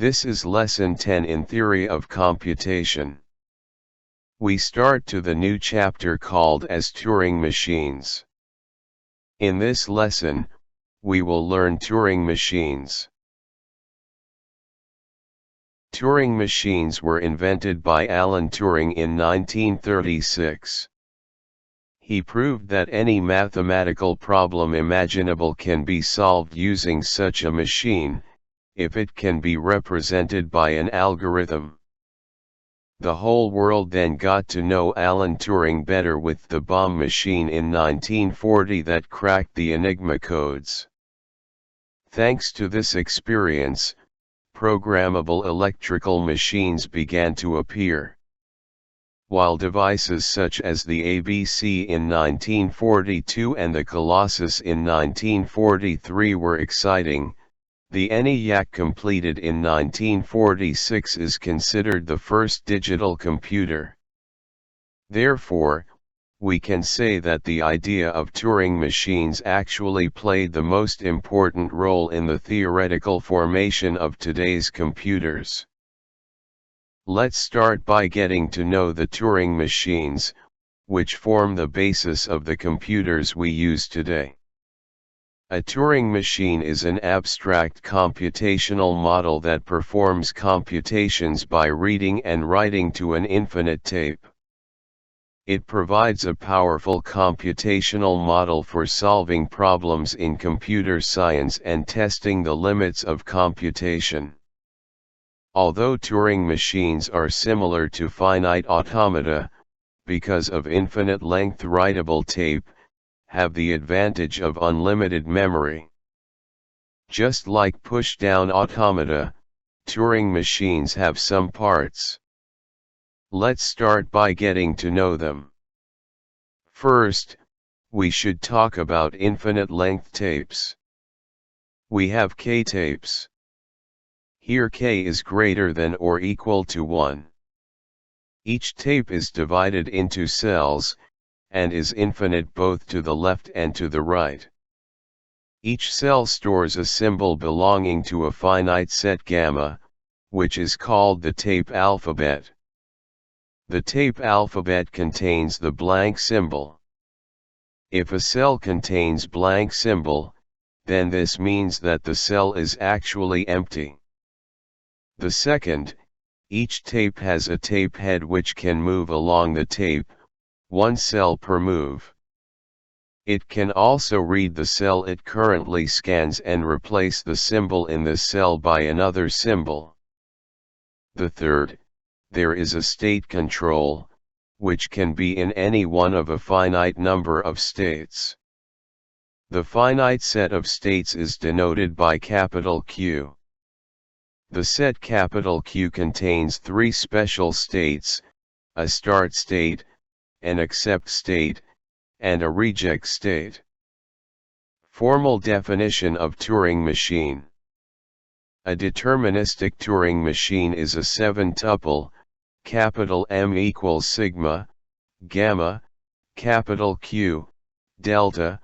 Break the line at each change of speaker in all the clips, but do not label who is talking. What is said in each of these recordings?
This is Lesson 10 in Theory of Computation. We start to the new chapter called as Turing Machines. In this lesson, we will learn Turing machines. Turing machines were invented by Alan Turing in 1936. He proved that any mathematical problem imaginable can be solved using such a machine, if it can be represented by an algorithm. The whole world then got to know Alan Turing better with the bomb machine in 1940 that cracked the Enigma codes. Thanks to this experience, programmable electrical machines began to appear. While devices such as the ABC in 1942 and the Colossus in 1943 were exciting, the ENIAC completed in 1946 is considered the first digital computer. Therefore, we can say that the idea of Turing machines actually played the most important role in the theoretical formation of today's computers. Let's start by getting to know the Turing machines, which form the basis of the computers we use today. A Turing machine is an abstract computational model that performs computations by reading and writing to an infinite tape. It provides a powerful computational model for solving problems in computer science and testing the limits of computation. Although Turing machines are similar to finite automata, because of infinite-length writable tape, have the advantage of unlimited memory. Just like push-down automata, Turing machines have some parts. Let's start by getting to know them. First, we should talk about infinite-length tapes. We have K tapes. Here K is greater than or equal to 1. Each tape is divided into cells, and is infinite both to the left and to the right. Each cell stores a symbol belonging to a finite set gamma, which is called the tape alphabet. The tape alphabet contains the blank symbol. If a cell contains blank symbol, then this means that the cell is actually empty. The second, each tape has a tape head which can move along the tape, one cell per move. It can also read the cell it currently scans and replace the symbol in the cell by another symbol. The third, there is a state control, which can be in any one of a finite number of states. The finite set of states is denoted by capital Q. The set capital Q contains three special states, a start state, an accept state, and a reject state. Formal definition of Turing machine. A deterministic Turing machine is a 7-tuple, capital M equals sigma, gamma, capital Q, delta,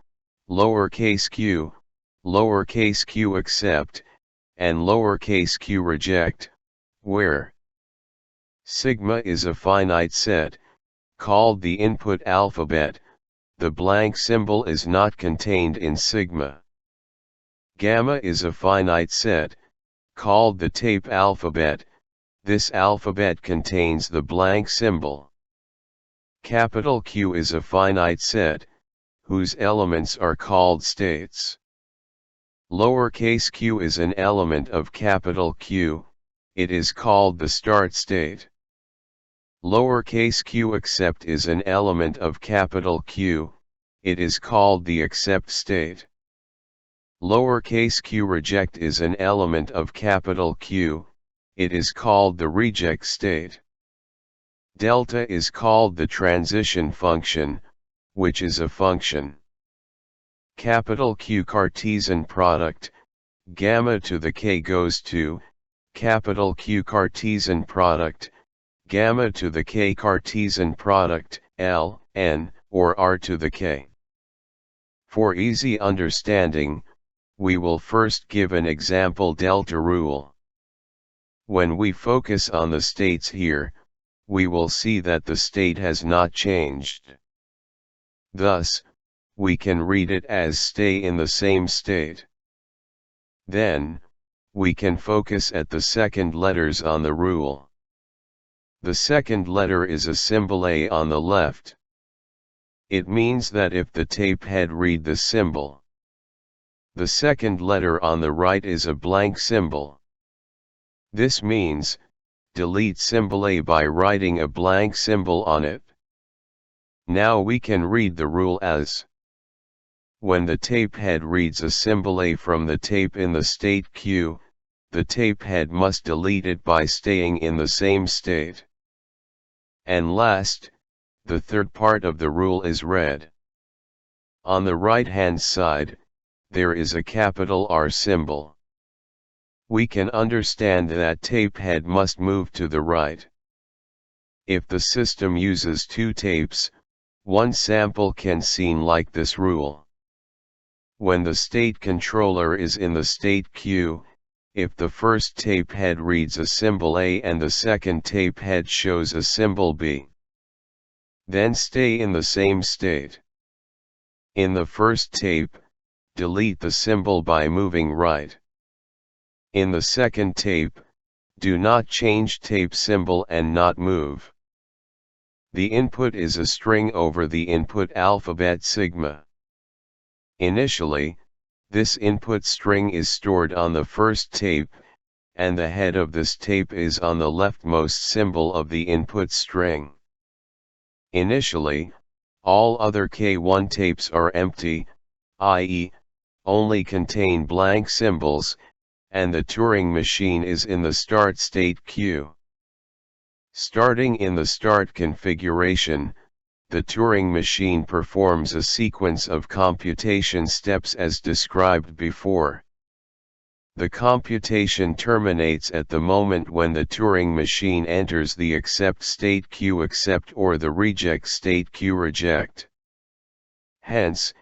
lowercase q accept, and lowercase q reject, where sigma is a finite set, called the input alphabet, the blank symbol is not contained in sigma. Gamma is a finite set, called the tape alphabet, this alphabet contains the blank symbol. Capital Q is a finite set, whose elements are called states. Lowercase q is an element of capital Q, it is called the start state. Lowercase q accept is an element of capital Q, it is called the accept state. Lowercase q reject is an element of capital Q, it is called the reject state. Delta is called the transition function, which is a function. Capital Q Cartesian product, gamma to the k goes to, capital Q Cartesian product, gamma to the k Cartesian product, L, n, or r to the k. For easy understanding, we will first give an example delta rule. When we focus on the states here, we will see that the state has not changed. Thus, we can read it as stay in the same state. Then, we can focus at the second letters on the rule. The second letter is a symbol A on the left. It means that if the tape head read the symbol, the second letter on the right is a blank symbol. This means, delete symbol A by writing a blank symbol on it. Now we can read the rule as: when the tape head reads a symbol A from the tape in the state Q, the tape head must delete it by staying in the same state. And last, the third part of the rule is read. On the right-hand side, there is a capital R symbol. We can understand that tape head must move to the right. If the system uses two tapes, one sample can seen like this rule. When the state controller is in the state Q, if the first tape head reads a symbol A and the second tape head shows a symbol B, then stay in the same state. In the first tape, delete the symbol by moving right. In the second tape, do not change tape symbol and not move. The input is a string over the input alphabet sigma. Initially, this input string is stored on the first tape, and the head of this tape is on the leftmost symbol of the input string. Initially, all other K1 tapes are empty, i.e., only contain blank symbols, and the Turing machine is in the start state Q. Starting in the start configuration, the Turing machine performs a sequence of computation steps as described before. The computation terminates at the moment when the Turing machine enters the accept state Q accept or the reject state Q reject. Hence,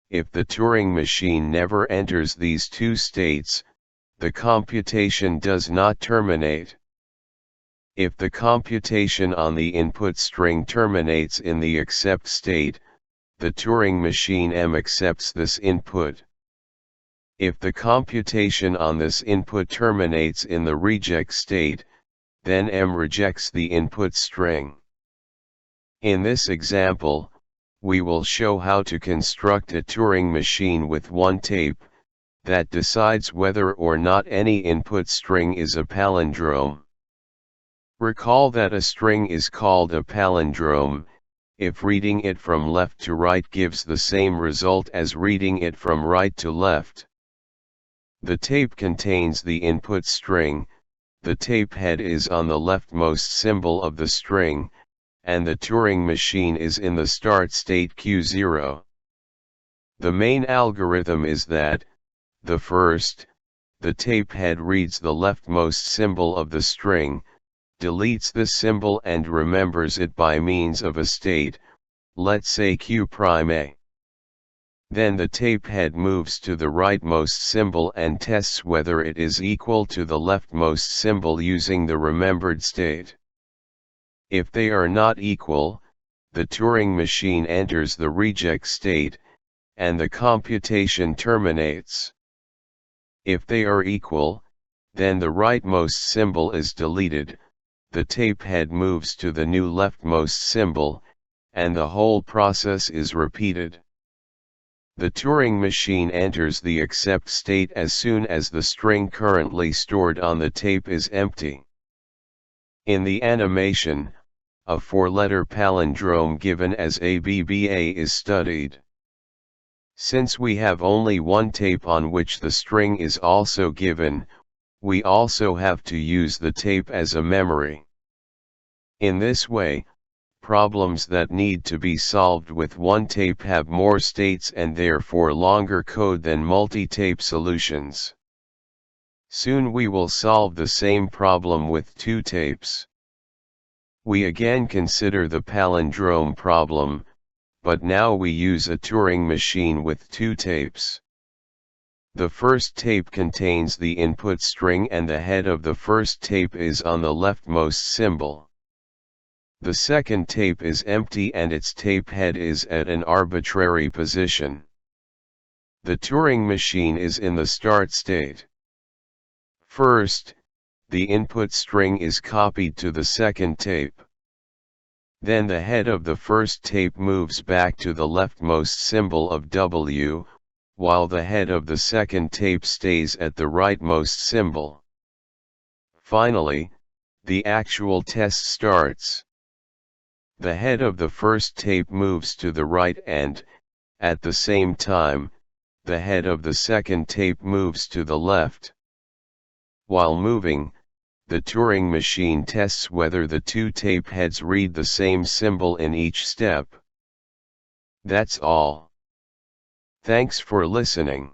if the Turing machine never enters these two states, the computation does not terminate. If the computation on the input string terminates in the accept state, the Turing machine M accepts this input. If the computation on this input terminates in the reject state, then M rejects the input string. In this example, we will show how to construct a Turing machine with one tape, that decides whether or not any input string is a palindrome. Recall that a string is called a palindrome, if reading it from left to right gives the same result as reading it from right to left. The tape contains the input string, the tape head is on the leftmost symbol of the string, and the Turing machine is in the start state Q0. The main algorithm is that, the tape head reads the leftmost symbol of the string, deletes this symbol and remembers it by means of a state, let's say Q'A. Then the tape head moves to the rightmost symbol and tests whether it is equal to the leftmost symbol using the remembered state. If they are not equal, the Turing machine enters the reject state, and the computation terminates. If they are equal, then the rightmost symbol is deleted, the tape head moves to the new leftmost symbol, and the whole process is repeated. The Turing machine enters the accept state as soon as the string currently stored on the tape is empty. In the animation, a four-letter palindrome given as ABBA is studied. Since we have only one tape on which the string is also given, we also have to use the tape as a memory. In this way, problems that need to be solved with one tape have more states and therefore longer code than multi-tape solutions. Soon we will solve the same problem with two tapes. We again consider the palindrome problem, but now we use a Turing machine with two tapes. The first tape contains the input string and the head of the first tape is on the leftmost symbol. The second tape is empty and its tape head is at an arbitrary position. The Turing machine is in the start state. First, the input string is copied to the second tape. Then the head of the first tape moves back to the leftmost symbol of W, while the head of the second tape stays at the rightmost symbol. Finally, the actual test starts. The head of the first tape moves to the right and, at the same time, the head of the second tape moves to the left. While moving, the Turing machine tests whether the two tape heads read the same symbol in each step. That's all. Thanks for listening.